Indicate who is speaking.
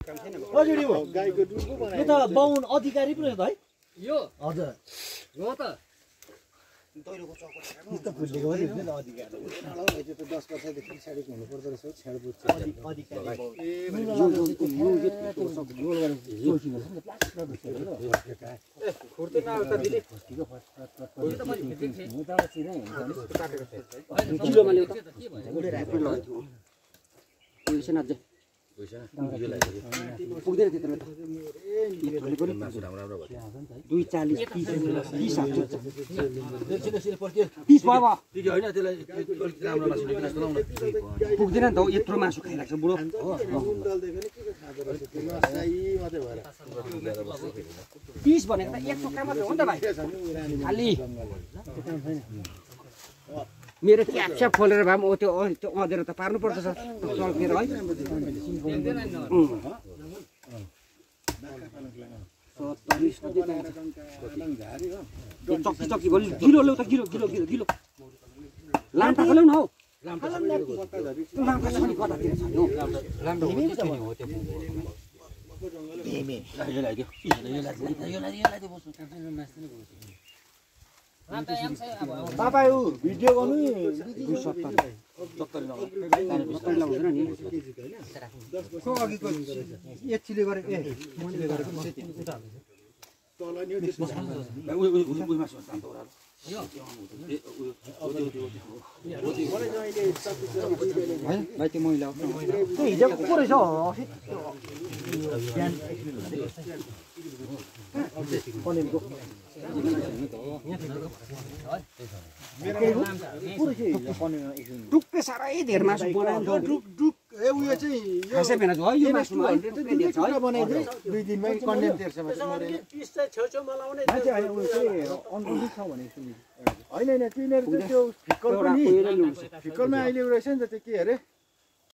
Speaker 1: हजुर यो गाईको दुध पो बनायो। यो त बाहुन अधिकारी पो रहेछ है?
Speaker 2: यो
Speaker 1: हजुर
Speaker 2: हो त
Speaker 1: दैलोको चौको यस्तो फुलेको पनि हुन्छ नि अधिकारी। त्यो त 10 वर्षदेखि पछाडिको हुनु पर्दो रहेछ छेडबुट चाहिँ अधिकारी। खुर्ते नआउँछ दिदी।
Speaker 2: किलोमा ल्याउ त के भयो पैसा नज पुग्दैन त्यत्रो त 240 30 भयो पुग्दैन नि त यत्रो मासु खाइरहेको छ बुढो 30 भनेको त एक टुक्रा मात्र हो नि त भाइ खाली मेरो क्याप्स्याप खोलेर भए पनि त्यो अँधेर त पार्नु पर्छ सर चल्केर है चक्की चक्की भयो किलो ल्याउ त किलो किलो किलो किलो लाम्टाको ल्याउ न हौ लाम्टा छ नि कतातिर छ नि हौ लाम्टा हो त्यो
Speaker 1: तपाईँ भिडियो गर्नु नि 70 अघिको एकछिले गरेको मैले गरेको हिजोको पो रहेछ
Speaker 2: टुक्कै साह्रै धेर मासु बनायो
Speaker 1: उयो चाहिँ
Speaker 2: खासै मेहनत भयो यो मासुमा
Speaker 1: बनाइदिए 2 दिनमै कन्डेम तेर्छ होइन तिनीहरू त्यो फिक्कलमा अहिले रहेछ नि त त्यो के अरे